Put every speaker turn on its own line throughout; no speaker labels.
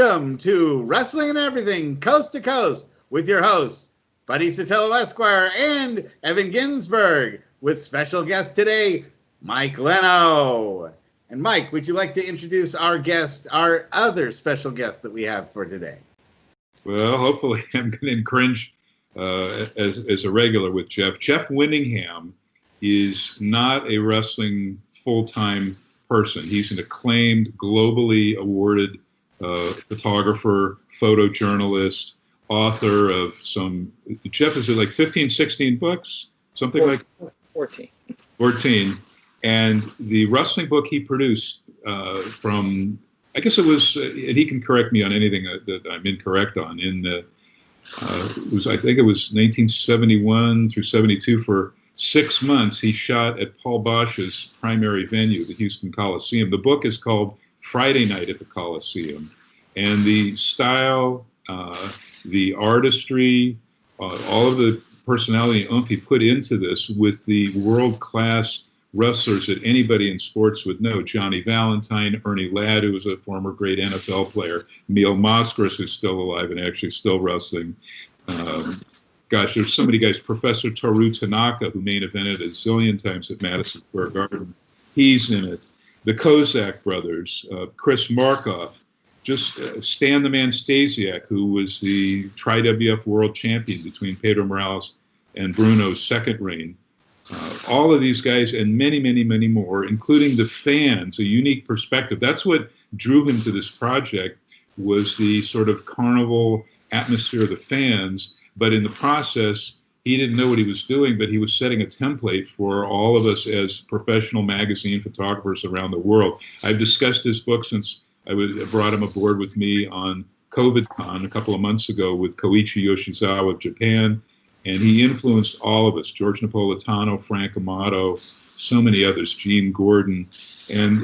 Welcome to Wrestling and Everything, Coast to Coast, with your hosts, Buddy Sotello Esquire and Evan Ginzburg, with special guest today, Mike Lano. And Mike, would you like to introduce our guest, our other special guest that we have for today?
Well, hopefully I'm going to cringe as a regular with Geoff. Geoff Winningham is not a wrestling full-time person. He's an acclaimed, globally awarded photographer, photojournalist, author of some, Geoff, is it like 15, 16 books? Something 14, like
14.
14. And the wrestling book he produced from, I guess it was, and he can correct me on anything that I'm incorrect on, it was, I think it was 1971 through 72. For 6 months, he shot at Paul Bosch's primary venue, the Houston Coliseum. The book is called Friday Night at the Coliseum. And the style, the artistry, all of the personality and oomph he put into this with the world-class wrestlers that anybody in sports would know. Johnny Valentine, Ernie Ladd, who was a former great NFL player, Emil Moskowitz, who's still alive and actually still wrestling. Gosh, there's so many guys. Professor Toru Tanaka, who main evented a zillion times at Madison Square Garden. He's in it. The Kozak brothers, Chris Markoff, just Stan the Man Stasiak, who was the Tri-WF world champion between Pedro Morales and Bruno's second reign. All of these guys and many, many, many more, including the fans, a unique perspective. That's what drew him to this project, was the sort of carnival atmosphere of the fans. But in the process, he didn't know what he was doing, but he was setting a template for all of us as professional magazine photographers around the world. I've discussed his book since I brought him aboard with me on COVID-Con a couple of months ago with Koichi Yoshizawa of Japan. And he influenced all of us, George Napolitano, Frank Amato, so many others, Gene Gordon. And,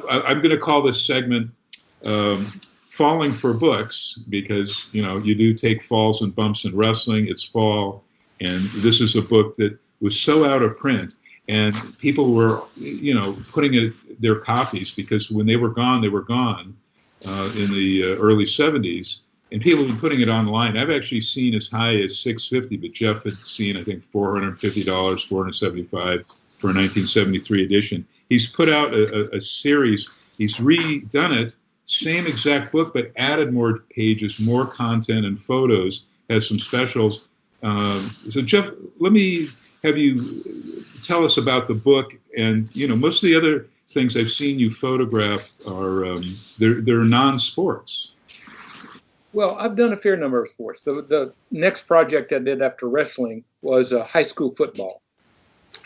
I'm going to call this segment Falling for Books, because, you do take falls and bumps in wrestling. It's fall. And this is a book that was so out of print. And people were, putting their copies, because when they were gone in the early 70s. And people have been putting it online. I've actually seen as high as $650, but Geoff had seen, I think, $450, $475 for a 1973 edition. He's put out a series. He's redone it, same exact book, but added more pages, more content and photos, has some specials. So, Geoff, let me have you tell us about the book. And, most of the other things I've seen you photograph are, they're non-sports.
Well, I've done a fair number of sports. The next project I did after wrestling was high school football.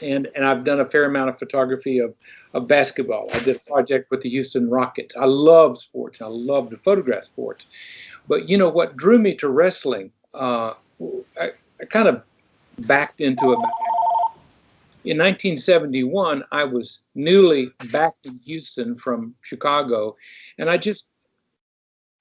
And I've done a fair amount of photography of basketball. I did a project with the Houston Rockets. I love sports. I love to photograph sports. But, what drew me to wrestling, I kind of backed into it. In 1971, I was newly back in Houston from Chicago, and I just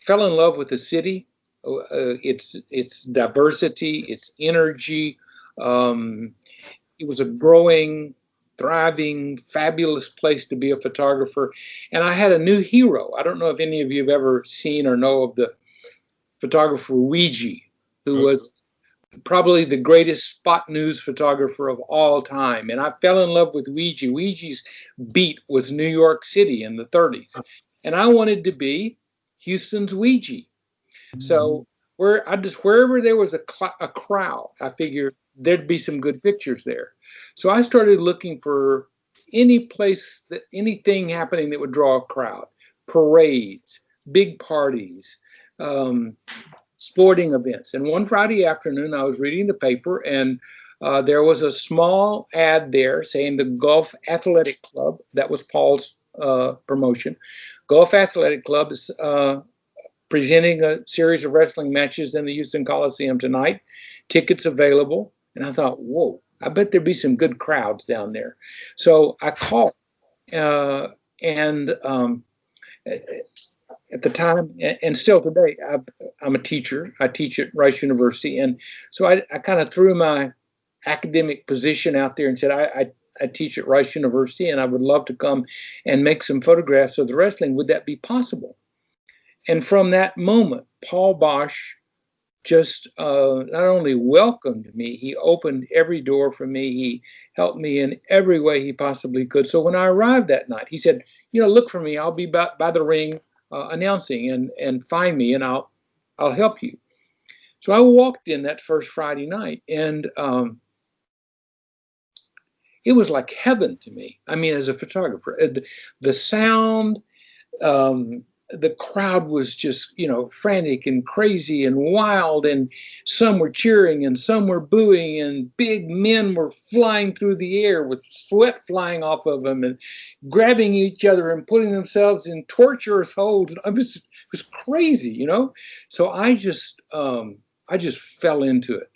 fell in love with the city, its diversity, its energy. It was a growing, thriving, fabulous place to be a photographer. And I had a new hero. I don't know if any of you have ever seen or know of the photographer wBobby, who was probably the greatest spot news photographer of all time. And I fell in love with wBobby. wBobby's beat was New York City in the 30s. And I wanted to be Houston's wBobby. So wherever there was a crowd, I figured there'd be some good pictures there. So I started looking for anything happening that would draw a crowd, parades, big parties, sporting events. And one Friday afternoon, I was reading the paper, and there was a small ad there saying the Gulf Athletic Club, that was Paul's promotion, Gulf Athletic Club is presenting a series of wrestling matches in the Houston Coliseum tonight. Tickets available. And I thought, whoa, I bet there'd be some good crowds down there. So I called. And at the time, and still today, I'm a teacher. I teach at Rice University. And so I kind of threw my academic position out there and said, I teach at Rice University, and I would love to come and make some photographs of the wrestling. Would that be possible? And from that moment, Paul Bosch just not only welcomed me, he opened every door for me. He helped me in every way he possibly could. So when I arrived that night, he said, look for me. I'll be by the ring announcing, and find me, and I'll help you. So I walked in that first Friday night, and it was like heaven to me. I mean, as a photographer, the sound, the crowd was just, frantic and crazy and wild, and some were cheering and some were booing, and big men were flying through the air with sweat flying off of them and grabbing each other and putting themselves in torturous holds. It was crazy, So I just fell into it.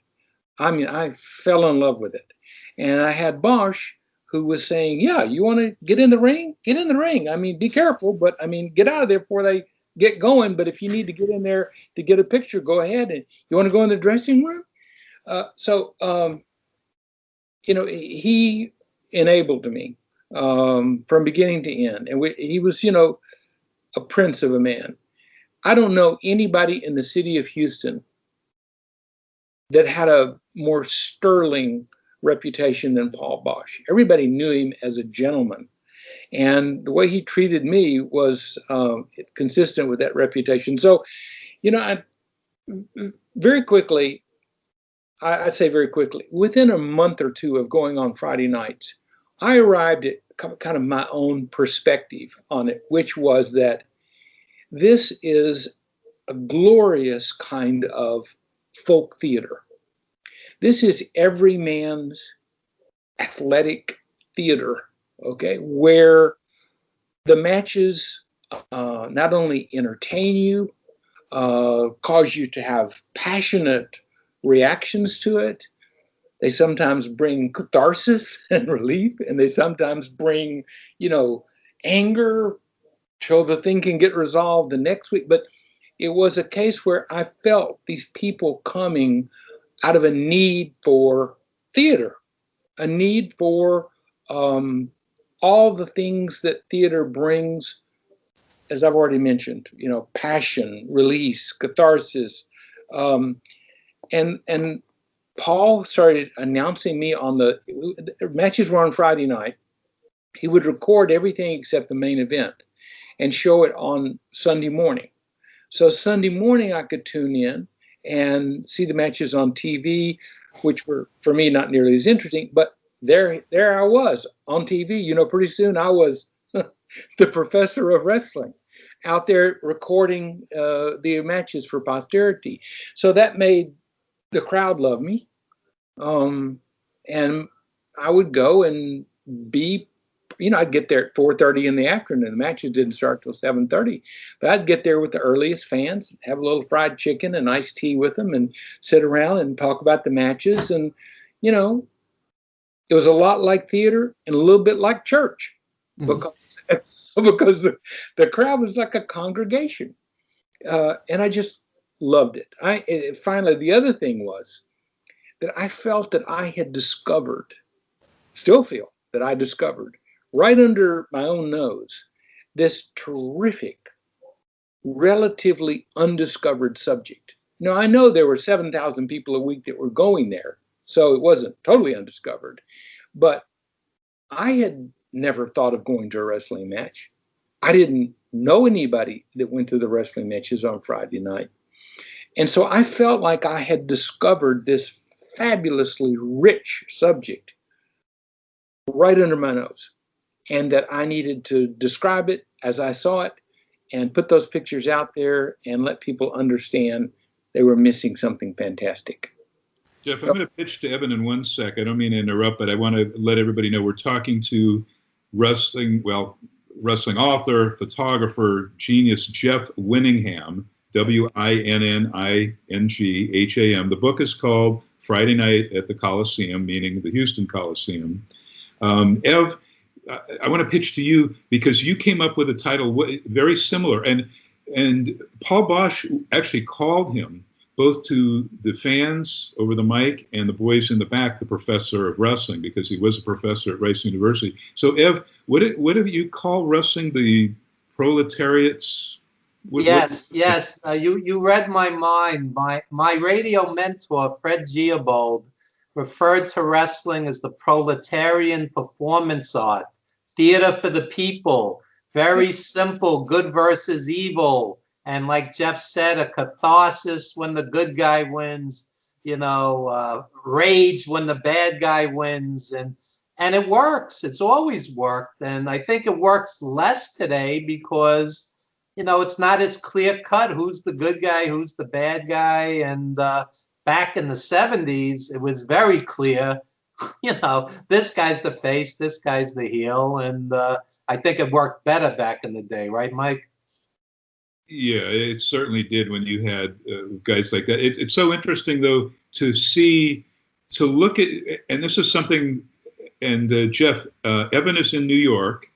I mean, I fell in love with it. And I had Bosch, who was saying, yeah, you want to get in the ring? Get in the ring. I mean, be careful, but I mean, get out of there before they get going. But if you need to get in there to get a picture, go ahead. And you want to go in the dressing room? He enabled me from beginning to end. And he was, a prince of a man. I don't know anybody in the city of Houston that had a more sterling reputation than Paul Bosch. Everybody knew him as a gentleman, and the way he treated me was consistent with that reputation. So, I very quickly, I say very quickly, within a month or two of going on Friday nights, I arrived at kind of my own perspective on it, which was that this is a glorious kind of folk theater. This is every man's athletic theater, okay, where the matches not only entertain you, cause you to have passionate reactions to it. They sometimes bring catharsis and relief, and they sometimes bring, anger till the thing can get resolved the next week. But it was a case where I felt these people coming out of a need for theater, a need for all the things that theater brings, as I've already mentioned, passion, release, catharsis. And Paul started announcing me on the matches were on Friday night. He would record everything except the main event and show it on Sunday morning. So Sunday morning I could tune in and see the matches on TV, which were, for me, not nearly as interesting. But there I was on TV. Pretty soon I was the professor of wrestling out there recording the matches for posterity. So that made the crowd love me. And I would go and be, I'd get there at 4:30 in the afternoon. The matches didn't start till 7:30, but I'd get there with the earliest fans, have a little fried chicken and iced tea with them, and sit around and talk about the matches. And, it was a lot like theater and a little bit like church, because the crowd was like a congregation. And I just loved it. Finally, the other thing was that I felt that I had discovered, still feel that I discovered, right under my own nose, this terrific, relatively undiscovered subject. Now, I know there were 7,000 people a week that were going there, so it wasn't totally undiscovered. But I had never thought of going to a wrestling match. I didn't know anybody that went to the wrestling matches on Friday night. And so I felt like I had discovered this fabulously rich subject right under my nose, and that I needed to describe it as I saw it and put those pictures out there and let people understand they were missing something fantastic.
Geoff, I'm going to pitch to Evan in 1 sec. I don't mean to interrupt, but I want to let everybody know we're talking to wrestling author, photographer, genius, Geoff Winningham, Winningham. The book is called Friday Night at the Coliseum, meaning the Houston Coliseum. Ev, I want to pitch to you because you came up with a title very similar, and Paul Bosch actually called him, both to the fans over the mic and the boys in the back, the professor of wrestling, because he was a professor at Rice University. So, Ev, what do you call wrestling? The proletariat's
Yes. You read my mind. My radio mentor, Fred Geobold, referred to wrestling as the proletarian performance art, theater for the people, very simple, good versus evil, and like Jeff said, a catharsis when the good guy wins, rage when the bad guy wins, and it works. It's always worked, and I think it works less today because it's not as clear cut who's the good guy, who's the bad guy, and back in the 70s, it was very clear, this guy's the face, this guy's the heel, and I think it worked better back in the day, right, Mike?
Yeah, it certainly did when you had guys like that. It's so interesting, though, to look at, and this is something, and Jeff, Evan is in New York,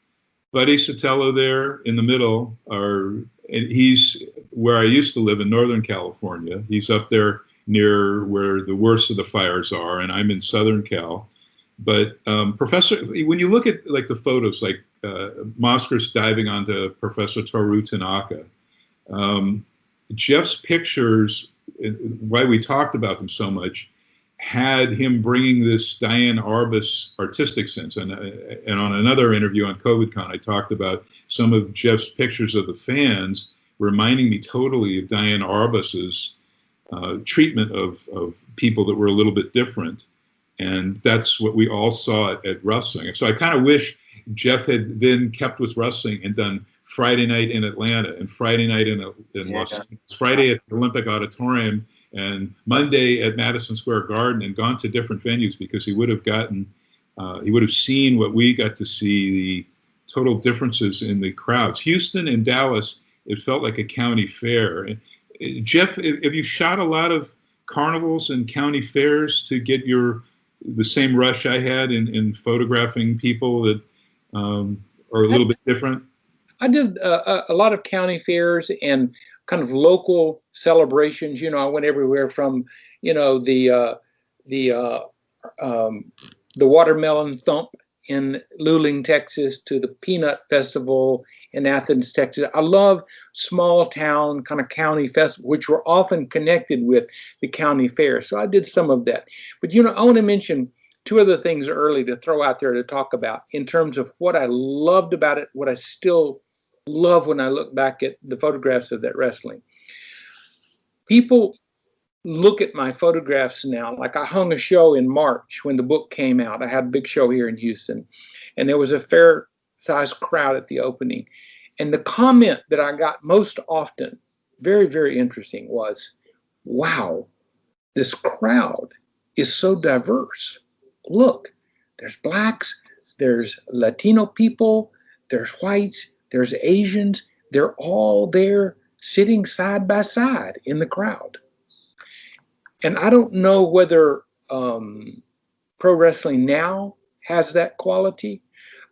Buddy Sotello there in the middle, and he's where I used to live in Northern California. He's up there near where the worst of the fires are, and I'm in Southern Cal. But Professor, when you look at like the photos, like Mosker's diving onto Professor Toru Tanaka, Jeff's pictures, why we talked about them so much, had him bringing this Diane Arbus artistic sense. And on another interview on COVIDCon, I talked about some of Jeff's pictures of the fans reminding me totally of Diane Arbus's treatment of people that were a little bit different. And that's what we all saw at wrestling. So I kind of wish Jeff had then kept with wrestling and done Friday night in Atlanta and Friday night in Los Angeles, Friday at the Olympic Auditorium and Monday at Madison Square Garden, and gone to different venues, because he would have seen what we got to see, the total differences in the crowds. Houston and Dallas, it felt like a county fair. Jeff, have you shot a lot of carnivals and county fairs to get the same rush I had in photographing people that are a little bit different?
I did a lot of county fairs and kind of local celebrations. I went everywhere from, the Watermelon Thump in Luling, Texas, to the Peanut Festival in Athens, Texas. I love small town kind of county festivals, which were often connected with the county fair. So I did some of that. But, I want to mention two other things early to throw out there to talk about in terms of what I loved about it, what I still love when I look back at the photographs of that wrestling. People look at my photographs now, like I hung a show in March when the book came out. I had a big show here in Houston, and there was a fair-sized crowd at the opening. And the comment that I got most often, very, very interesting, was, wow, this crowd is so diverse. Look, there's blacks, there's Latino people, there's whites, there's Asians. They're all there sitting side by side in the crowd. And I don't know whether pro wrestling now has that quality.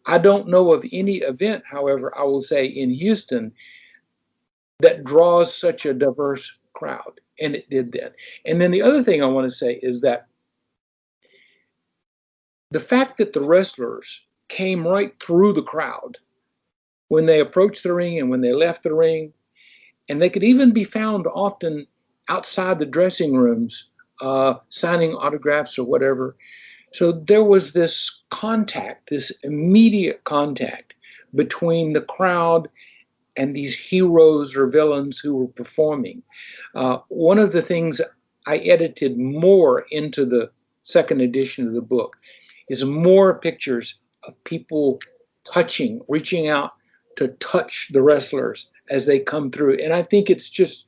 I don't know of any event, however, I will say in Houston that draws such a diverse crowd. And it did then. And then the other thing I want to say is that the fact that the wrestlers came right through the crowd when they approached the ring and when they left the ring, and they could even be found often outside the dressing rooms, signing autographs or whatever. So there was this contact, this immediate contact between the crowd and these heroes or villains who were performing. One of the things I edited more into the second edition of the book is more pictures of people touching, reaching out to touch the wrestlers as they come through. And I think it's just,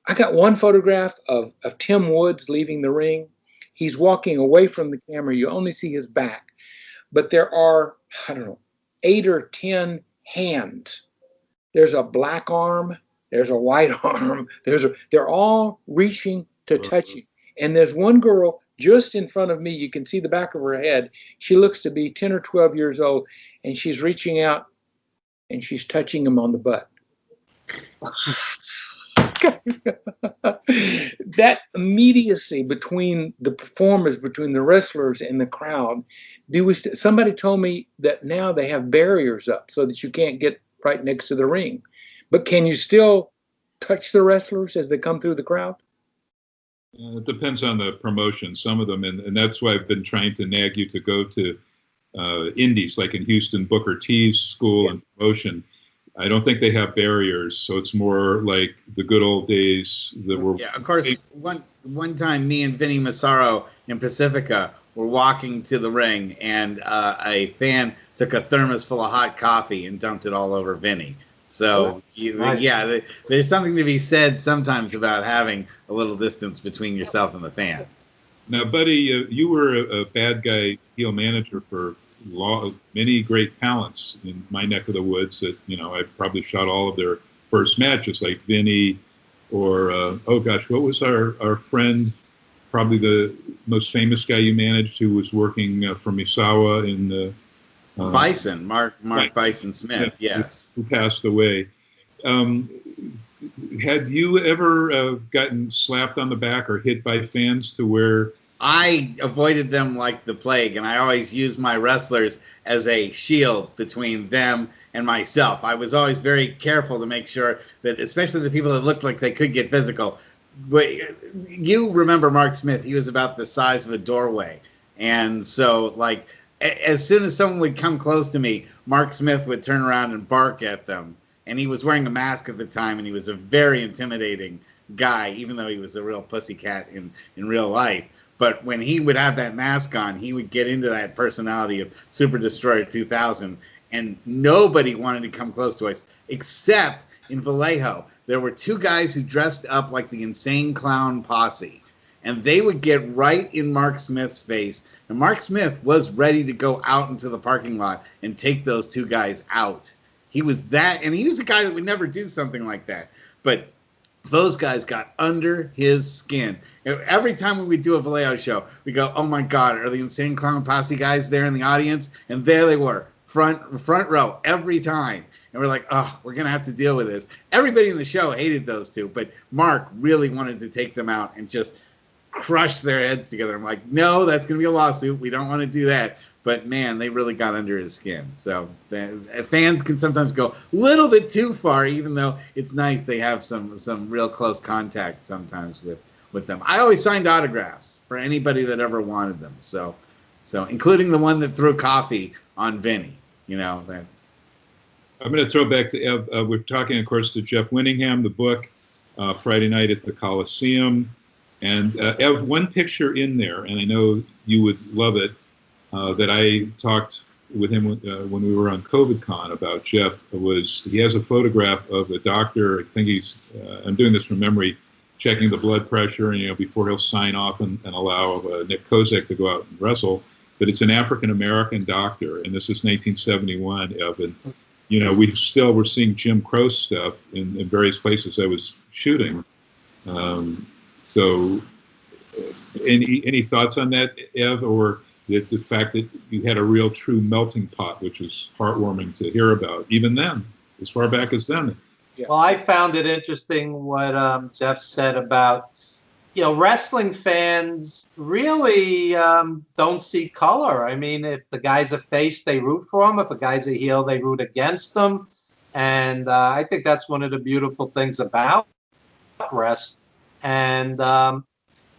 I got one photograph of Tim Woods leaving the ring. He's walking away from the camera. You only see his back. But there are, 8 or 10 hands. There's a black arm. There's a white arm. They're all reaching to touch him. And there's one girl just in front of me. You can see the back of her head. She looks to be 10 or 12 years old, and she's reaching out and she's touching him on the butt. That immediacy between the performers, between the wrestlers and the crowd. Somebody told me that now they have barriers up so that you can't get right next to the ring, But can you still touch the wrestlers as they come through the crowd?
It depends on the promotion. Some of them, and that's why I've been trying to nag you to go to indies, like in Houston, Booker T's school and promotion. I don't think they have barriers, so it's more like the good old days that were.
Yeah, of course. One time, me and Vinny Massaro in Pacifica were walking to the ring, and a fan took a thermos full of hot coffee and dumped it all over Vinny. So, nice. There's something to be said sometimes about having a little distance between yourself and the fans.
Now, buddy, you were a bad guy heel manager for many great talents in my neck of the woods that, I probably shot all of their first matches, like Vinny or, what was our friend, probably the most famous guy you managed who was working for Misawa in the...
Bison, Mark right. Bison Smith, yes.
Who passed away. Had you ever gotten slapped on the back or hit by fans to where...
I avoided them like the plague, and I always used my wrestlers as a shield between them and myself. I was always very careful to make sure that, especially the people that looked like they could get physical. But you remember Mark Smith, he was about the size of a doorway. And so, like, as soon as someone would come close to me, Mark Smith would turn around and bark at them. And he was wearing a mask at the time, and he was a very intimidating guy, even though he was a real pussycat in real life. But when he would have that mask on, he would get into that personality of Super Destroyer 2000, and nobody wanted to come close to us, except in Vallejo. There were two guys who dressed up like the Insane Clown Posse, and they would get right in Mark Smith's face, and Mark Smith was ready to go out into the parking lot and take those two guys out. He was that, and he was a guy that would never do something like that. But those guys got under his skin. Every time we would do a Vallejo show, we go, oh my God, are the Insane Clown Posse guys there in the audience? And there they were, front row, every time. And we're like, oh, we're going to have to deal with this. Everybody in the show hated those two, but Mark really wanted to take them out and just crush their heads together. I'm like, no, that's going to be a lawsuit. We don't want to do that. But, man, they really got under his skin. So fans can sometimes go a little bit too far, even though it's nice they have some real close contact sometimes with them. I always signed autographs for anybody that ever wanted them. So including the one that threw coffee on Vinny. I'm
going to throw back to Ev. We're talking, of course, to Geoff Winningham, the book, Friday Night at the Coliseum. And Ev, one picture in there, and I know you would love it, that I talked with him when we were on COVID-Con about Geoff, was he has a photograph of a doctor, I think he's, I'm doing this from memory, checking the blood pressure, and before he'll sign off and allow Nick Kozak to go out and wrestle. But it's an African-American doctor, and this is 1971, Ev, and we're seeing Jim Crow stuff in various places I was shooting. So any thoughts on that, Ev, or the fact that you had a real true melting pot, which is heartwarming to hear about, even then, as far back as then?
Yeah. Well, I found it interesting what Geoff said about, wrestling fans really don't see color. I mean, if the guy's a face, they root for him. If a guy's a heel, they root against them. And I think that's one of the beautiful things about wrestling. And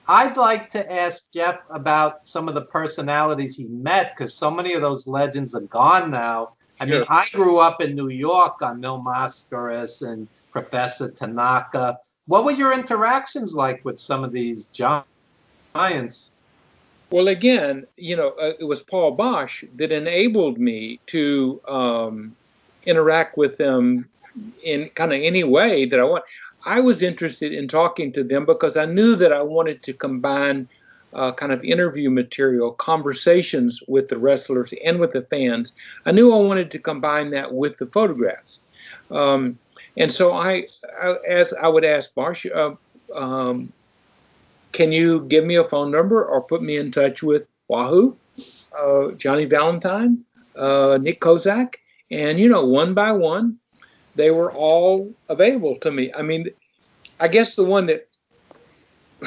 I'd like to ask Geoff about some of the personalities he met, because so many of those legends are gone now. I mean, I grew up in New York on Mil Mascaras and Professor Tanaka. What were your interactions like with some of these giants?
Well, again, it was Paul Bosch that enabled me to interact with them in kind of any way that I want. I was interested in talking to them because I knew that I wanted to combine kind of interview material, conversations with the wrestlers and with the fans. I knew I wanted to combine that with the photographs. And so I would ask Bosch, can you give me a phone number or put me in touch with Wahoo, Johnny Valentine, Nick Kozak? And, one by one, they were all available to me. I mean, I guess the one that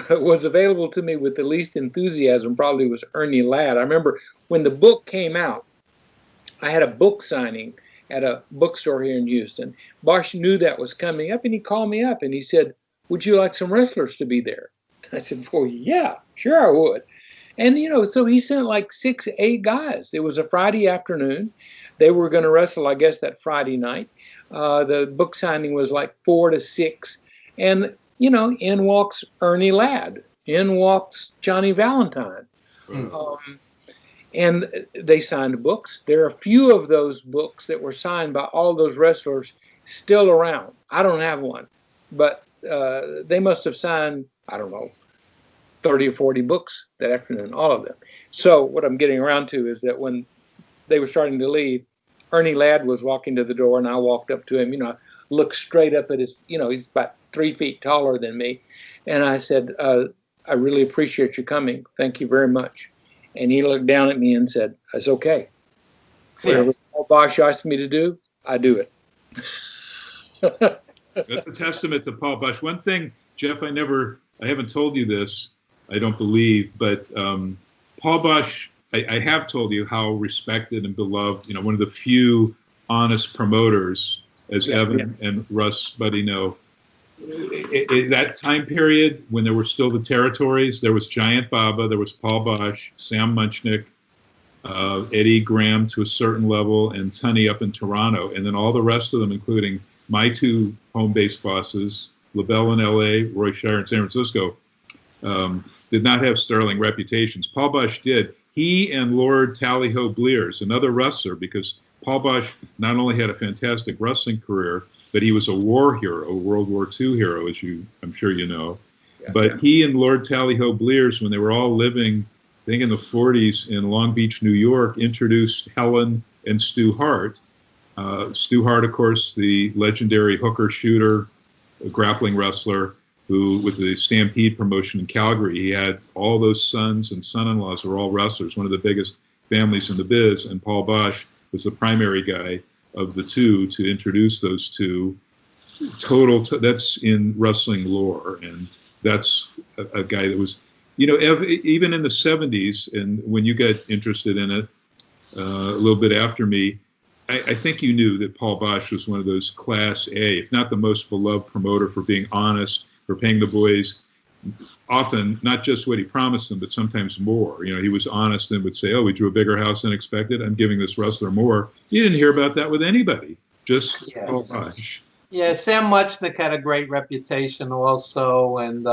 was available to me with the least enthusiasm probably was Ernie Ladd. I remember when the book came out, I had a book signing, at a bookstore here in Houston. Bosch knew that was coming up, and he called me up and he said, "Would you like some wrestlers to be there?" I said, "Well, yeah, sure I would." And, so he sent like 6, 8 guys. It was a Friday afternoon. They were going to wrestle, I guess, that Friday night. The book signing was like 4 to 6. And, in walks Ernie Ladd. In walks Johnny Valentine. And they signed books. There are a few of those books that were signed by all those wrestlers still around. I don't have one. But they must have signed, I don't know, 30 or 40 books that afternoon, all of them. So what I'm getting around to is that when they were starting to leave, Ernie Ladd was walking to the door, and I walked up to him, looked straight up at his, he's about 3 feet taller than me. And I said, "I really appreciate you coming. Thank you very much." And he looked down at me and said, "It's okay. Whatever Paul Bosch asked me to do, I do it."
That's a testament to Paul Bosch. One thing, Geoff, I haven't told you this, I don't believe, but Paul Bosch, I have told you how respected and beloved, one of the few honest promoters, as Evan and Russ Buddy know. That time period when there were still the territories, there was Giant Baba, there was Paul Bosch, Sam Munchnick, Eddie Graham to a certain level, and Tunney up in Toronto, and then all the rest of them, including my 2 home-based bosses, LaBelle in L.A., Roy Shire in San Francisco, did not have sterling reputations. Paul Bosch did. He and Lord Tally-Ho Blears, another wrestler, because Paul Bosch not only had a fantastic wrestling career, but he was a war hero, a World War II hero, as I'm sure you know. Yeah, but he and Lord Tally-Ho Blears, when they were all living, I think in the 40s in Long Beach, New York, introduced Helen and Stu Hart. Stu Hart, of course, the legendary hooker shooter, grappling wrestler, who, with the Stampede promotion in Calgary, he had all those sons and son-in-laws were all wrestlers, one of the biggest families in the biz, and Paul Bosch was the primary guy of the 2 to introduce those 2. That's in wrestling lore, and that's a guy that was, even in the 70s, and when you got interested in it a little bit after me, I think you knew that Paul Bosch was one of those Class A, if not the most beloved promoter for being honest, for paying the boys often not just what he promised them, but sometimes more. He was honest and would say, "Oh, we drew a bigger house than expected. I'm giving this wrestler more." You didn't hear about that with anybody. Just Paul Bosch.
Yeah, Sam Muchnick had a great reputation also, and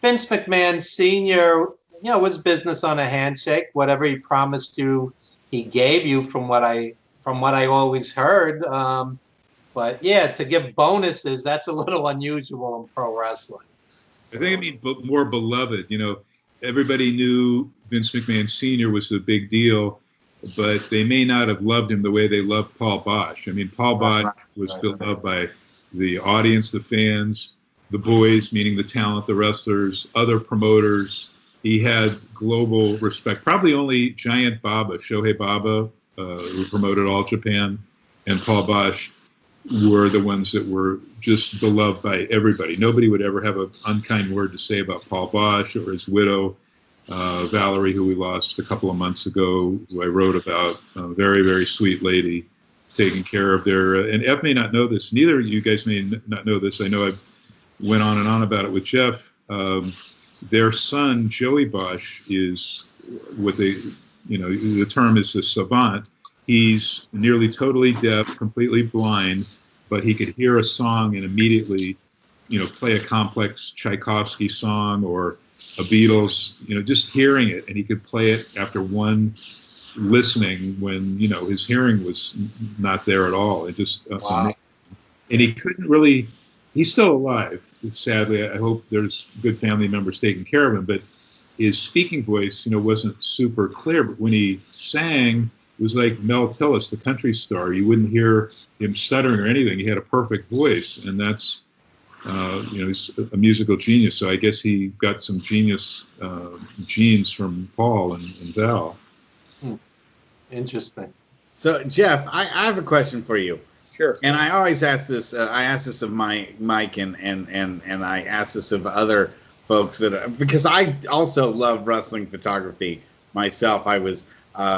Vince McMahon Sr. Was business on a handshake. Whatever he promised you, he gave you. From what I always heard. But yeah, to give bonuses, that's a little unusual in pro wrestling.
I think more beloved. Everybody knew Vince McMahon Sr. was a big deal, but they may not have loved him the way they loved Paul Bosch. Paul Bosch was beloved by the audience, the fans, the boys, meaning the talent, the wrestlers, other promoters. He had global respect. Probably only Giant Baba, Shohei Baba, who promoted All Japan, and Paul Bosch were the ones that were just beloved by everybody. Nobody would ever have an unkind word to say about Paul Bosch or his widow, Valerie, who we lost a couple of months ago, who I wrote about, a very, very sweet lady taking care of their, and Ev may not know this, neither of you guys may not know this. I know I've went on and on about it with Geoff. Their son, Joey Bosch, is what the term is a savant. He's nearly totally deaf, completely blind, but he could hear a song and immediately, play a complex Tchaikovsky song or a Beatles, just hearing it, and he could play it after one listening when, his hearing was not there at all. It just, wow. And he couldn't really, he's still alive, sadly. I hope there's good family members taking care of him, but his speaking voice, wasn't super clear, but when he sang, it was like Mel Tillis, the country star. You wouldn't hear him stuttering or anything. He had a perfect voice, and that's, he's a musical genius. So I guess he got some genius genes from Paul and Val.
Interesting.
So, Geoff, I have a question for you.
Sure.
And I always ask this. I ask this of Mike, and I ask this of other folks because I also love wrestling photography myself. I was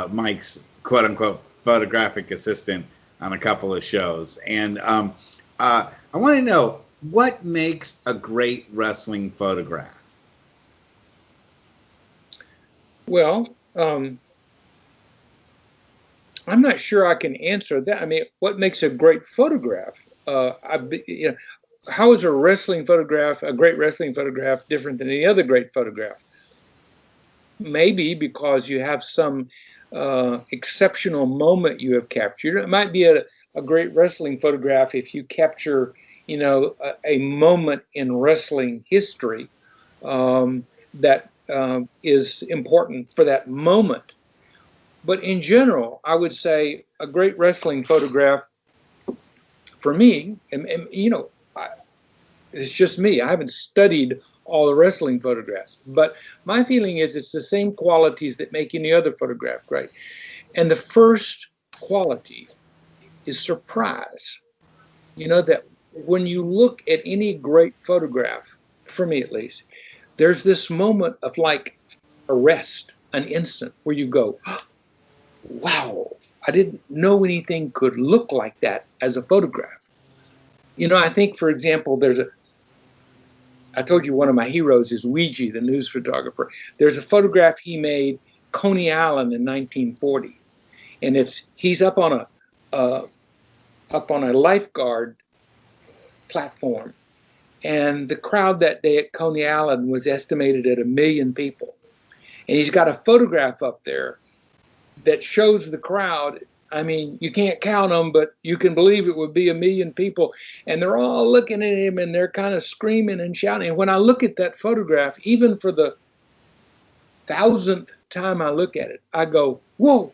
Mike's quote-unquote photographic assistant on a couple of shows. And I want to know, what makes a great wrestling photograph?
Well, I'm not sure I can answer that. I mean, what makes a great photograph? How is a wrestling photograph, a great wrestling photograph, different than any other great photograph? Maybe because you have some exceptional moment you have captured. It might be a great wrestling photograph if you capture, a moment in wrestling history that is important for that moment. But in general, I would say a great wrestling photograph, for me, and it's just me. I haven't studied all the wrestling photographs, but my feeling is it's the same qualities that make any other photograph great. And the first quality is surprise. That when you look at any great photograph, for me at least, there's this moment of like arrest, an instant where you go, wow, I didn't know anything could look like that as a photograph. I think, for example, I told you one of my heroes is Ouija, the news photographer. There's a photograph he made, Coney Island in 1940. And he's up on a lifeguard platform. And the crowd that day at Coney Island was estimated at 1 million people. And he's got a photograph up there that shows the crowd. I mean, you can't count them, but you can believe it would be 1 million people. And they're all looking at him and they're kind of screaming and shouting. And when I look at that photograph, even for the 1,000th time I look at it, I go, whoa,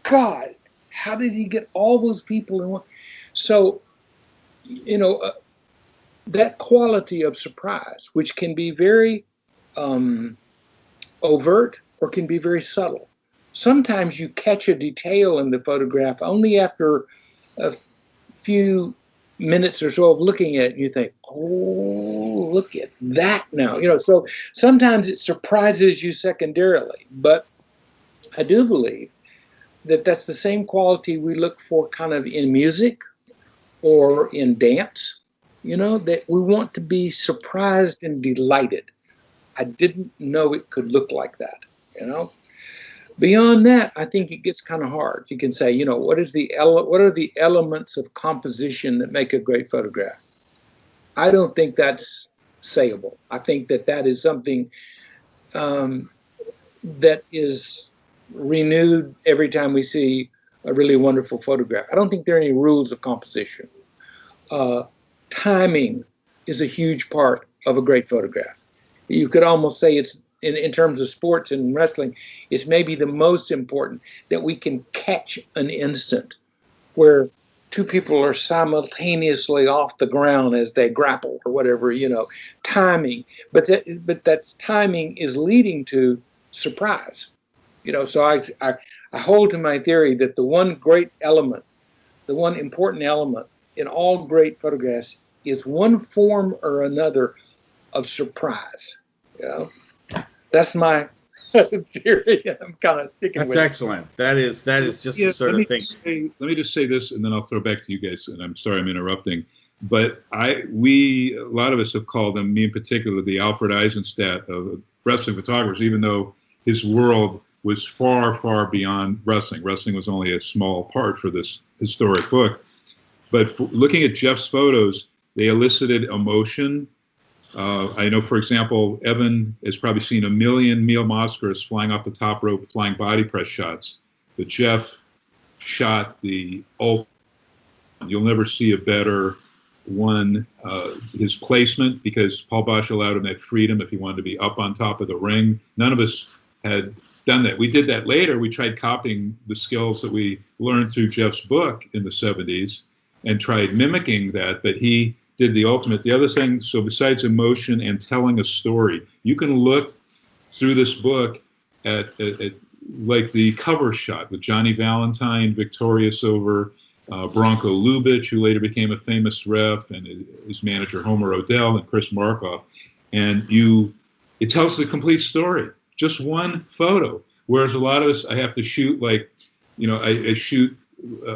God, how did he get all those people in one? So, that quality of surprise, which can be very overt or can be very subtle. Sometimes you catch a detail in the photograph only after a few minutes or so of looking at it, and you think, oh, look at that now. So sometimes it surprises you secondarily, but I do believe that that's the same quality we look for kind of in music or in dance, that we want to be surprised and delighted. I didn't know it could look like that, Beyond that, I think it gets kind of hard. You can say, what are the elements of composition that make a great photograph? I don't think that's sayable. I think that is something that is renewed every time we see a really wonderful photograph. I don't think there are any rules of composition. Timing is a huge part of a great photograph. You could almost say it's, in terms of sports and wrestling, it's maybe the most important, that we can catch an instant where two people are simultaneously off the ground as they grapple or whatever, timing. But that's timing is leading to surprise. So I hold to my theory that the one great element, the one important element in all great photographs is one form or another of surprise. That's my theory. I'm kind of sticking with it. That's
excellent. That is just the sort of thing.
Let me just say this, and then I'll throw back to you guys. And I'm sorry I'm interrupting, but a lot of us have called him, me in particular, the Alfred Eisenstadt of wrestling photographers, even though his world was far, far beyond wrestling. Wrestling was only a small part for this historic book. But looking at Geoff's photos, they elicited emotion. I know, for example, Evan has probably seen 1 million Mil Mascaras flying off the top rope, flying body press shots. But Geoff shot the ultimate. You'll never see a better one. His placement, because Paul Bosch allowed him that freedom if he wanted to be up on top of the ring. None of us had done that. We did that later. We tried copying the skills that we learned through Geoff's book in the 70s and tried mimicking that, but he did the ultimate. The other thing, so besides emotion and telling a story, you can look through this book at like the cover shot with Johnny Valentine victorious over Bronco Lubitch, who later became a famous ref, and his manager Homer Odell and Chris Markoff. And it tells the complete story, just one photo. Whereas a lot of us, I have to shoot I shoot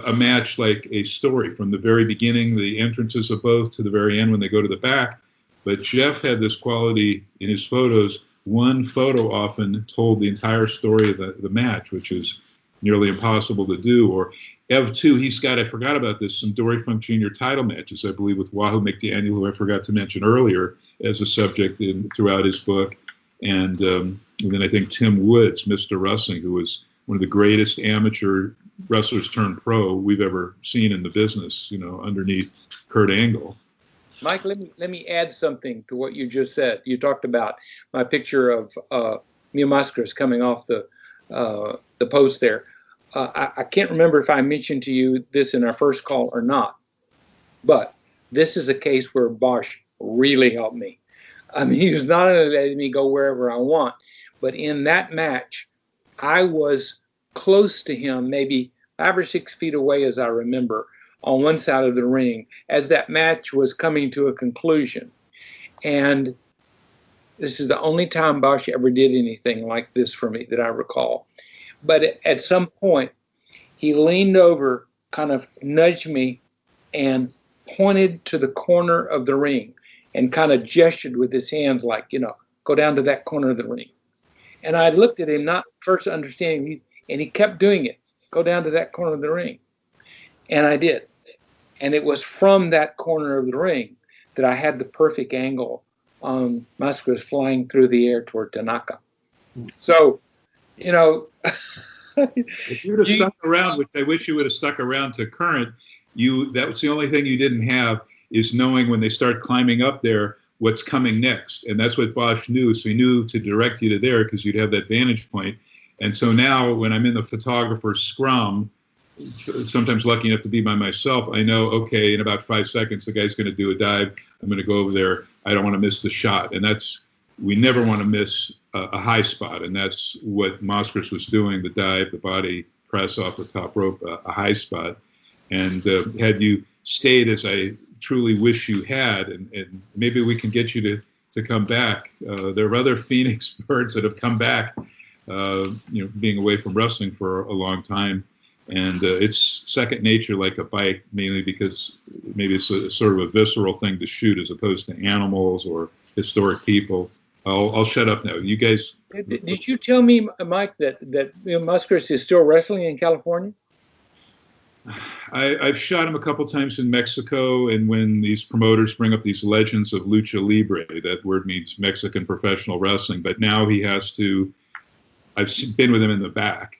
a match like a story from the very beginning, the entrances of both, to the very end when they go to the back. But Geoff had this quality in his photos. One photo often told the entire story of the match, which is nearly impossible to do. Or Ev, too, he's got, I forgot about this, some Dory Funk Jr. title matches, I believe, with Wahoo McDaniel, who I forgot to mention earlier as a subject throughout his book. And then I think Tim Woods, Mr. Wrestling, who was one of the greatest amateur wrestlers turned pro we've ever seen in the business, you know, underneath Kurt Angle.
Mike, let me add something to what you just said. You talked about my picture of Mil Mascaras coming off the post there. I can't remember if I mentioned to you this in our first call or not, but this is a case where Bosch really helped me. I mean, he was not only letting me go wherever I want, but in that match, I was close to him, maybe 5 or 6 feet away, as I remember, on one side of the ring, as that match was coming to a conclusion. And this is the only time Bosch ever did anything like this for me that I recall. But at some point, he leaned over, kind of nudged me, and pointed to the corner of the ring and kind of gestured with his hands like, you know, go down to that corner of the ring. And I looked at him, not first understanding, and he kept doing it. Go down to that corner of the ring. And I did. And it was from that corner of the ring that I had the perfect angle on Mascaras flying through the air toward Tanaka. So, you know.
If you would have stuck around, which I wish you would have stuck around to current, that was the only thing you didn't have, is knowing when they start climbing up there what's coming next. And that's what Bosch knew. So he knew to direct you to there because you'd have that vantage point. And so now when I'm in the photographer's scrum, sometimes lucky enough to be by myself, I know, okay, in about 5 seconds, the guy's going to do a dive. I'm going to go over there. I don't want to miss the shot. And we never want to miss a high spot. And that's what Mascaras was doing, the dive, the body press off the top rope, a high spot. And had you stayed, as I truly wish you had, and maybe we can get you to come back. There are other Phoenix birds that have come back, being away from wrestling for a long time. And it's second nature, like a bike, mainly because maybe it's a sort of a visceral thing to shoot as opposed to animals or historic people. I'll shut up now. You guys.
Did you tell me, Mike, that Mascaras is still wrestling in California?
I've shot him a couple times in Mexico, and when these promoters bring up these legends of lucha libre, that word means Mexican professional wrestling, but now he has to, I've been with him in the back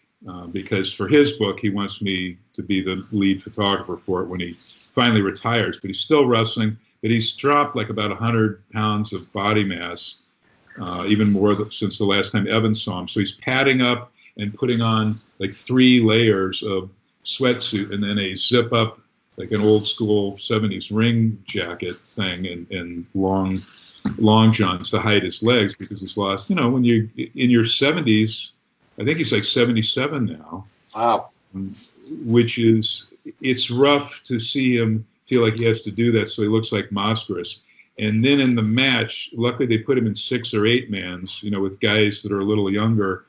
because for his book, he wants me to be the lead photographer for it when he finally retires, but he's still wrestling, but he's dropped like about 100 pounds of body mass, even more since the last time Evan saw him. So he's padding up and putting on like 3 layers of sweatsuit and then a zip up, like an old school 70s ring jacket thing, and long johns to hide his legs because he's lost, when you're in your 70s, I think he's like 77 now.
Wow.
Which is, it's rough to see him feel like he has to do that. So he looks like Mascaras. And then in the match, luckily they put him in 6 or 8 mans, with guys that are a little younger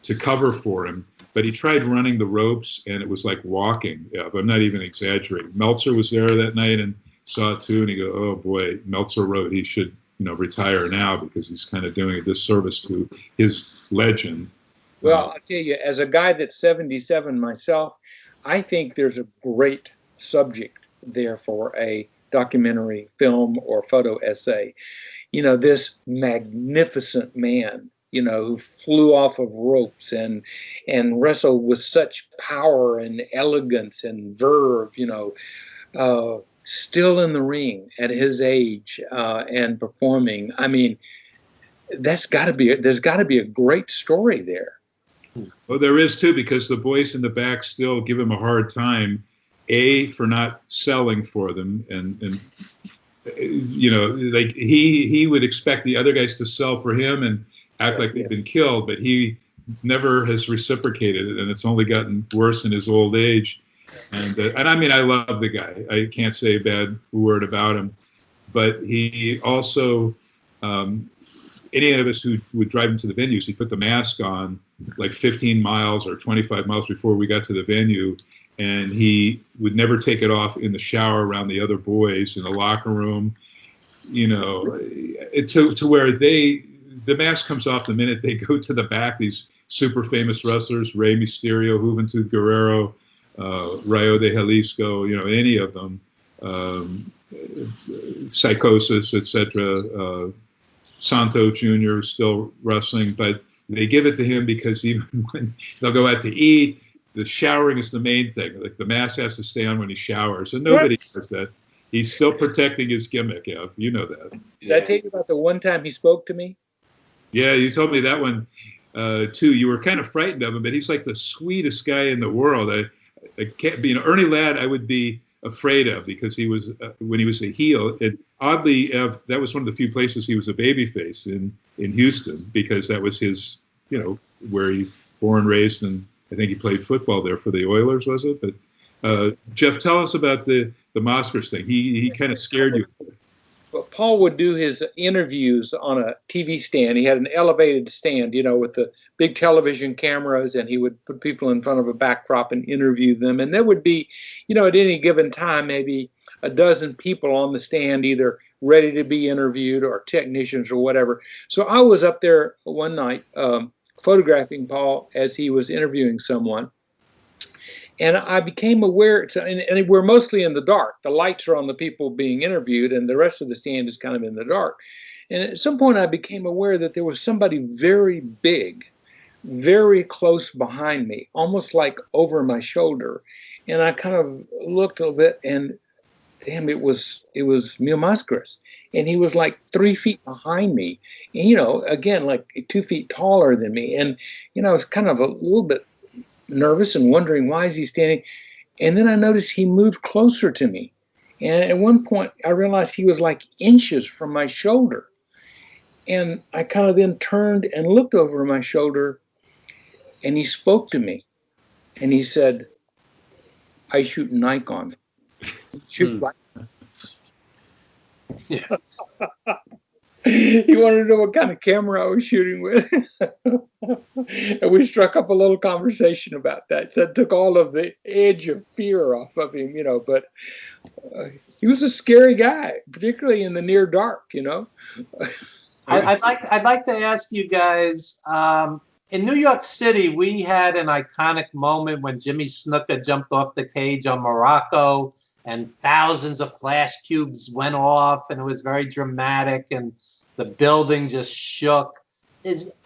to cover for him. But he tried running the ropes, and it was like walking. Yeah, but I'm not even exaggerating. Meltzer was there that night and saw it too, and he go, "Oh boy, Meltzer wrote he should, retire now because he's kind of doing a disservice to his legend."
Well, I'll tell you, as a guy that's 77 myself, I think there's a great subject there for a documentary, film, or photo essay. This magnificent man, who flew off of ropes and wrestled with such power and elegance and verve, still in the ring at his age and performing. I mean, there's got to be a great story there.
Well, there is too, because the boys in the back still give him a hard time, for not selling for them, and like he would expect the other guys to sell for him and act like they've been killed, but he never has reciprocated it, and it's only gotten worse in his old age. And I mean, I love the guy. I can't say a bad word about him, but he also, any of us who would drive him to the venues, he'd put the mask on like 15 miles or 25 miles before we got to the venue, and he would never take it off in the shower around the other boys in the locker room. You know, to where the mask comes off the minute they go to the back. These super famous wrestlers, Rey Mysterio, Juventud Guerrero, Rayo de Jalisco, you know, any of them, Psychosis, etc. Santo Jr. still wrestling, but they give it to him because even when they'll go out to eat, the showering is the main thing. Like the mask has to stay on when he showers, and nobody does that. He's still protecting his gimmick, Ev. You know that.
Did I tell you about the one time he spoke to me?
Yeah, you told me that one too. You were kind of frightened of him, but he's like the sweetest guy in the world. I can't be, you know, Ernie Ladd I would be afraid of because he was when he was a heel. And oddly, Ev, that was one of the few places he was a babyface in Houston, because that was his, you know, where he born, raised, and I think he played football there for the Oilers, was it? But Geoff, tell us about the Moskers thing. He kind of scared you.
Well, Paul would do his interviews on a TV stand. He had an elevated stand, you know, with the big television cameras, and he would put people in front of a backdrop and interview them. And there would be, you know, at any given time, maybe a dozen people on the stand, either ready to be interviewed or technicians or whatever. So I was up there one night photographing Paul as he was interviewing someone. And I became aware, and we're mostly in the dark. The lights are on the people being interviewed, and the rest of the stand is kind of in the dark. And at some point, I became aware that there was somebody very big, very close behind me, almost like over my shoulder. And I kind of looked a little bit, and damn, it was Mil Mascaras. And he was like 3 feet behind me. And, you know, again, like 2 feet taller than me. And, you know, I was kind of a little bit nervous and wondering, why is he standing? And then I noticed he moved closer to me. And at one point I realized he was like inches from my shoulder. And I kind of then turned and looked over my shoulder, and he spoke to me. And he said, "I shoot Nikon." Shoot Nikon.
Yeah.
He wanted to know what kind of camera I was shooting with. And we struck up a little conversation about that. So it took all of the edge of fear off of him, you know, but he was a scary guy, particularly in the near dark, you know.
I'd like to ask you guys, in New York City, we had an iconic moment when Jimmy Snuka jumped off the cage on Morocco, and thousands of flash cubes went off, and it was very dramatic, and the building just shook.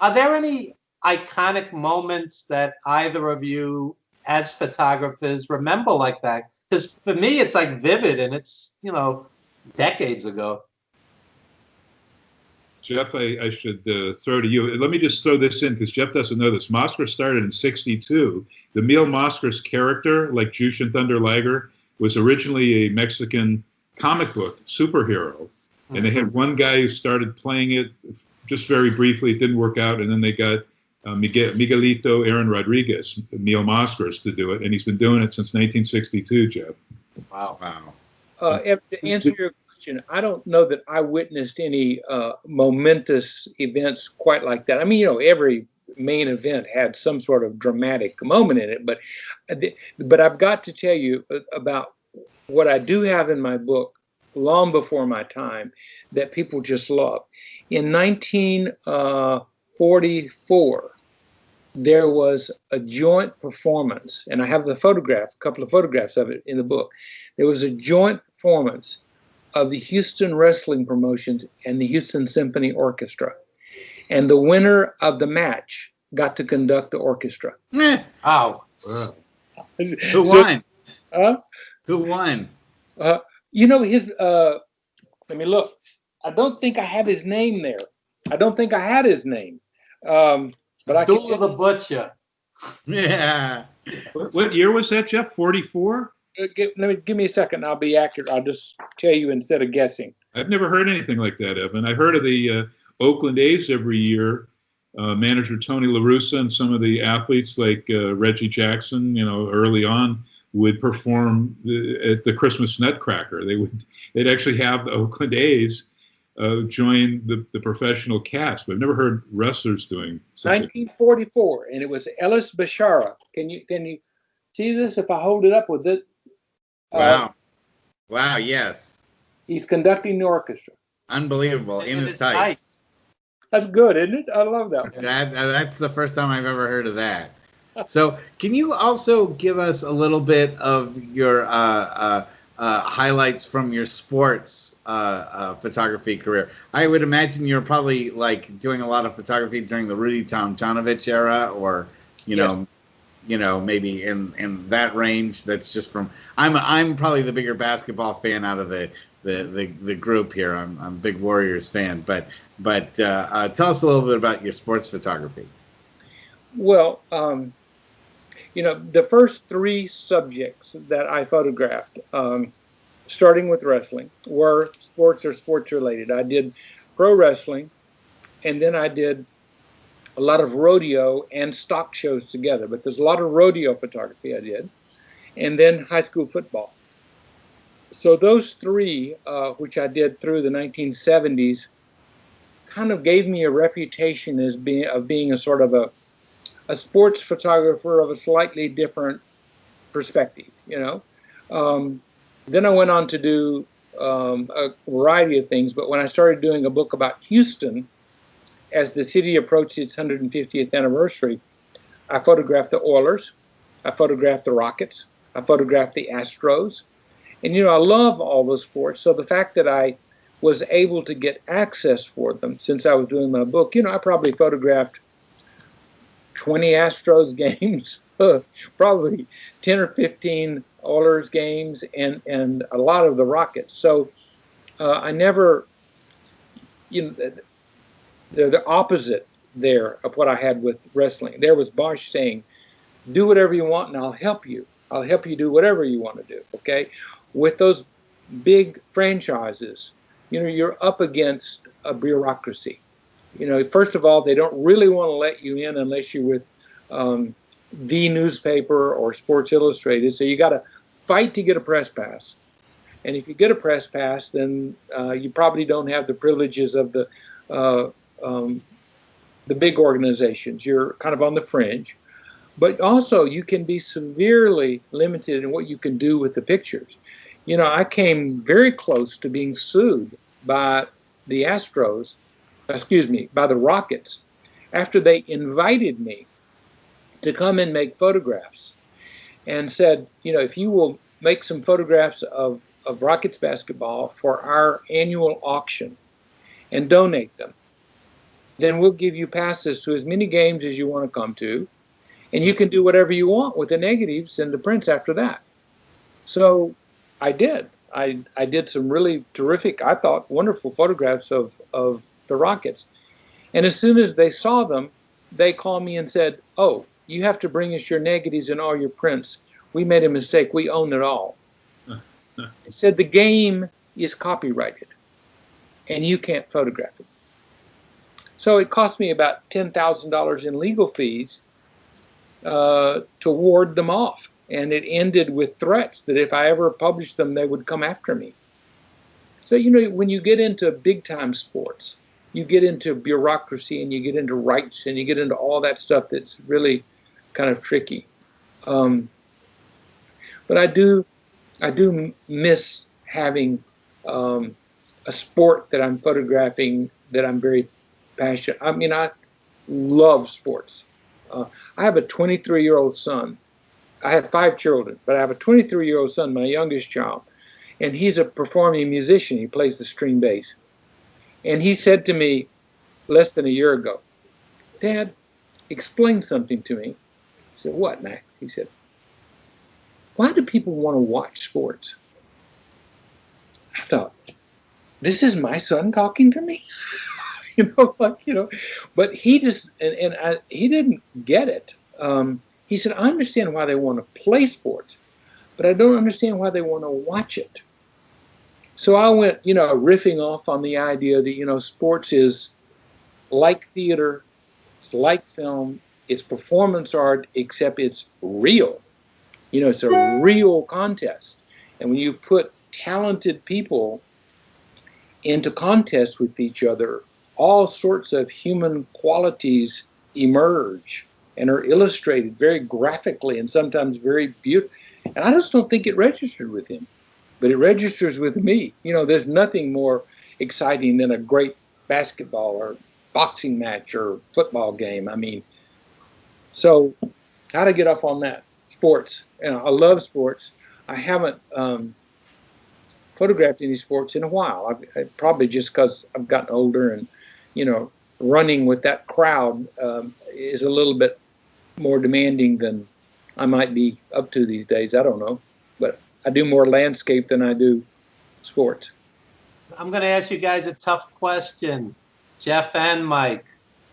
Are there any iconic moments that either of you, as photographers, remember like that? Because for me, it's like vivid, and it's, you know, decades ago.
Geoff, I should throw to you. Let me just throw this in, because Geoff doesn't know this. Mascaras started in '62. The Mil Mascaras character, like Jushin Thunder Liger, was originally a Mexican comic book superhero. And they had one guy who started playing it just very briefly. It didn't work out. And then they got Miguelito Aaron Rodriguez, Mil Mascaras, to do it. And he's been doing it since 1962, Geoff.
Wow.
To answer your question, I don't know that I witnessed any momentous events quite like that. I mean, you know, every main event had some sort of dramatic moment in it, but I've got to tell you about what I do have in my book long before my time that people just love. In 1944, there was a joint performance, and I have a couple of photographs of it in the book. There was a joint performance of the Houston Wrestling Promotions and the Houston Symphony Orchestra. And the winner of the match got to conduct the orchestra.
Wow.
Who won? Who won?
You know, his, let me look. I don't think I have his name there. I don't think I had his name. But I can.
Duel of the Butcher.
Yeah.
What year was that, Geoff? 44?
Give me a second. I'll be accurate. I'll just tell you instead of guessing.
I've never heard anything like that, Evan. I heard of the Oakland A's every year. Manager Tony La Russa and some of the athletes like Reggie Jackson, you know, early on would perform at the Christmas Nutcracker. They'd actually have the Oakland A's join the professional cast, but I've never heard wrestlers doing something.
1944, and it was Ellis Bashara. Can you See this? If I hold it up with it.
Wow. Wow, yes.
He's conducting the orchestra.
Unbelievable. In his tights.
That's good, isn't it? I love that one.
That's the first time I've ever heard of that. So can you also give us a little bit of your highlights from your sports photography career? I would imagine you're probably like doing a lot of photography during the Rudy Tomjanovich era, or
Yes.
Maybe in that range. That's just from I'm probably the bigger basketball fan out of the group here. I'm a big Warriors fan, but tell us a little bit about your sports photography.
Well, the first three subjects that I photographed, starting with wrestling, were sports or sports related. I did pro wrestling, and then I did a lot of rodeo and stock shows together. But there's a lot of rodeo photography I did, and then high school football. So those three, which I did through the 1970s, kind of gave me a reputation as being a sort of a sports photographer of a slightly different perspective, Then I went on to do a variety of things, but when I started doing a book about Houston, as the city approached its 150th anniversary, I photographed the Oilers, I photographed the Rockets, I photographed the Astros, and I love all those sports, so the fact that I was able to get access for them since I was doing my book, I probably photographed 20 Astros games, probably 10 or 15 Oilers games, and a lot of the Rockets. So I never, they're the opposite there of what I had with wrestling. There was Bosch saying, do whatever you want and I'll help you. I'll help you do whatever you want to do, okay? With those big franchises, you're up against a bureaucracy. First of all, they don't really want to let you in unless you're with the newspaper or Sports Illustrated. So you got to fight to get a press pass. And if you get a press pass, then you probably don't have the privileges of the big organizations. You're kind of on the fringe. But also, you can be severely limited in what you can do with the pictures. I came very close to being sued by the by the Rockets, after they invited me to come and make photographs and said, if you will make some photographs of Rockets basketball for our annual auction and donate them, then we'll give you passes to as many games as you want to come to, and you can do whatever you want with the negatives and the prints after that. So I did. I did some really terrific, I thought, wonderful photographs of the Rockets. And as soon as they saw them, they called me and said, oh, you have to bring us your negatives and all your prints. We made a mistake. We own it all. It said the game is copyrighted, and you can't photograph it. So it cost me about $10,000 in legal fees to ward them off. And it ended with threats that if I ever published them, they would come after me. So, when you get into big-time sports, you get into bureaucracy and you get into rights and you get into all that stuff that's really kind of tricky. But I do miss having a sport that I'm photographing that I'm very passionate. I mean, I love sports. I have a 23-year-old son. I have 5 children, but I have a 23-year-old son, my youngest child, and he's a performing musician. He plays the string bass. And he said to me less than a year ago, Dad, explain something to me. I said, what, Mac? He said, why do people want to watch sports? I thought, this is my son talking to me? But he just, he didn't get it. He said, I understand why they want to play sports, but I don't understand why they want to watch it. So I went, riffing off on the idea that, sports is like theater, it's like film, it's performance art, except it's real. It's a real contest. And when you put talented people into contest with each other, all sorts of human qualities emerge. and are illustrated very graphically and sometimes very beautiful. And I just don't think it registered with him, but it registers with me. You know, there's nothing more exciting than a great basketball or boxing match or football game. I mean, so how to get off on that? Sports. You know, I love sports. I haven't photographed any sports in a while. Probably just because I've gotten older, and, you know, running with that crowd is a little bit more demanding than I might be up to these days. I don't know. But I do more landscape than I do sports.
I'm going to ask you guys a tough question, Geoff and Mike.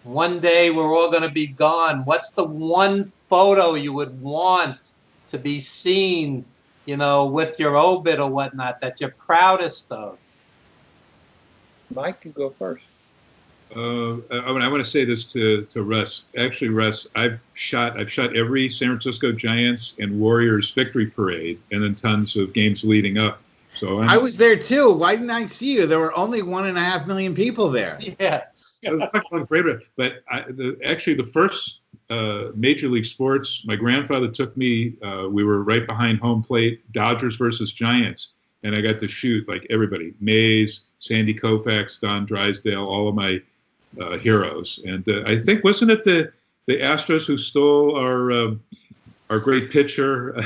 One day we're all going to be gone. What's the one photo you would want to be seen, you know, with your obit or whatnot, that you're proudest of?
Mike, you go first.
I want to say this to Russ. Actually, Russ, I've shot every San Francisco Giants and Warriors victory parade, and then tons of games leading up. So I was
there too. Why didn't I see you? There were only 1.5 million people there.
Yeah,
it was great. But actually, the first Major League Sports, my grandfather took me. We were right behind home plate, Dodgers versus Giants, and I got to shoot like everybody: Mays, Sandy Koufax, Don Drysdale, all of my heroes. And I think, wasn't it the Astros who stole our great pitcher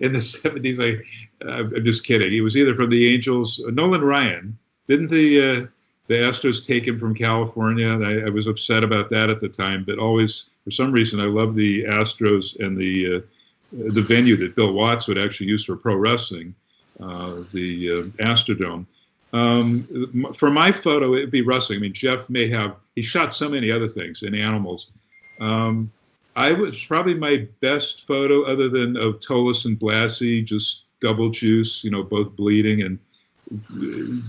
in the 70s? I'm just kidding. He was either from the Angels. Nolan Ryan. Didn't the Astros take him from California? I was upset about that at the time, but always, for some reason, I love the Astros and the venue that Bill Watts would actually use for pro wrestling, the Astrodome. For my photo, it'd be wrestling. I mean, Geoff he shot so many other things in animals. I was probably my best photo, other than of Tolos and Blassie, just double juice, you know, both bleeding and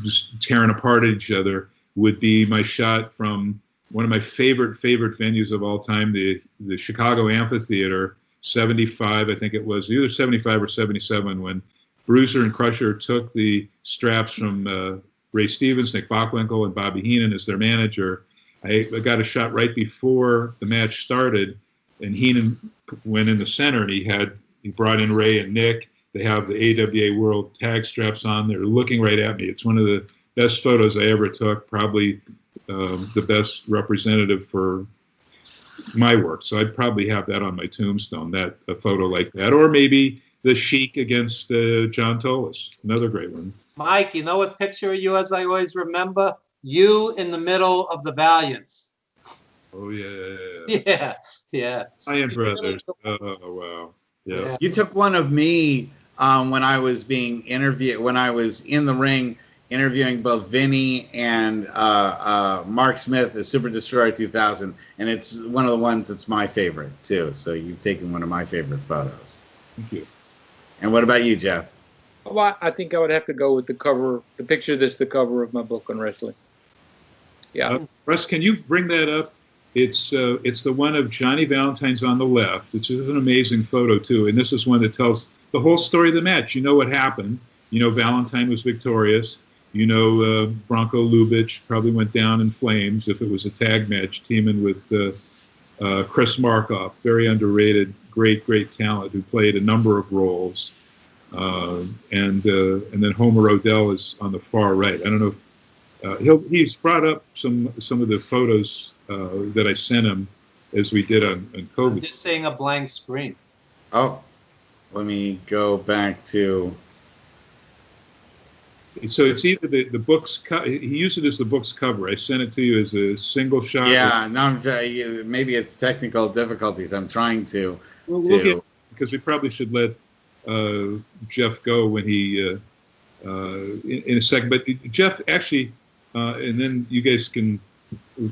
just tearing apart at each other, would be my shot from one of my favorite venues of all time, the Chicago Amphitheater, 75, I think it was, either 75 or 77, when Bruiser and Crusher took the straps from Ray Stevens, Nick Bockwinkle, and Bobby Heenan as their manager. I got a shot right before the match started, and Heenan went in the center, and he brought in Ray and Nick. They have the AWA World tag straps on. They're looking right at me. It's one of the best photos I ever took, probably the best representative for my work. So I'd probably have that on my tombstone, a photo like that. Or maybe the Sheik against John Tolos, another great one.
Mike, you know what picture of yours I always remember? You in the middle of the Valiants.
Oh, yeah.
Yeah.
Valiant Brothers. Oh, wow. Yeah.
You took one of me when I was being interviewed, when I was in the ring interviewing both Vinny and Mark Smith as Super Destroyer 2000, and it's one of the ones that's my favorite too. So you've taken one of my favorite photos.
Thank you.
And what about you, Geoff?
Well, I think I would have to go with the picture that's the cover of my book on wrestling. Yeah.
Russ, can you bring that up? It's the one of Johnny Valentine's on the left. It's just an amazing photo too, and this is one that tells the whole story of the match. You know what happened. You know Valentine was victorious. You know Bronco Lubitch probably went down in flames if it was a tag match, teaming with Chris Markoff, very underrated, great talent who played a number of roles. And then Homer Odell is on the far right. I don't know if he's brought up some of the photos that I sent him as we did on COVID.
I'm just seeing a blank screen.
Oh, let me go back to.
So it's either the book's he used it as the book's cover. I sent it to you as a single shot.
Yeah, no, maybe it's technical difficulties. I'm trying to.
We'll get, because we probably should let Geoff go when he in a second. But Geoff, actually, and then you guys can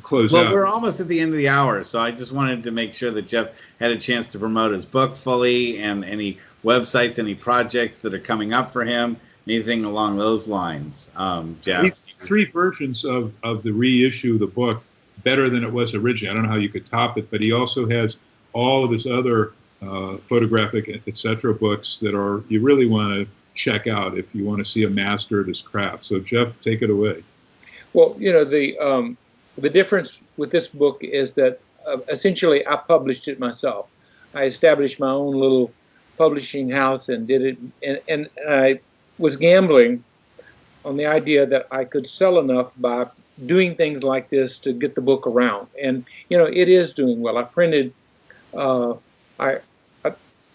close out.
Well, we're almost at the end of the hour, so I just wanted to make sure that Geoff had a chance to promote his book fully, and any websites, any projects that are coming up for him, anything along those lines. Geoff,
we've seen 3 versions of the reissue of the book, better than it was originally. I don't know how you could top it, but he also has all of his other photographic, etc. books that you really want to check out if you want to see a master at his craft. So Geoff, take it away.
Well, you know, the difference with this book is that essentially I published it myself. I established my own little publishing house and did it, and I was gambling on the idea that I could sell enough by doing things like this to get the book around. And it is doing well. I printed, I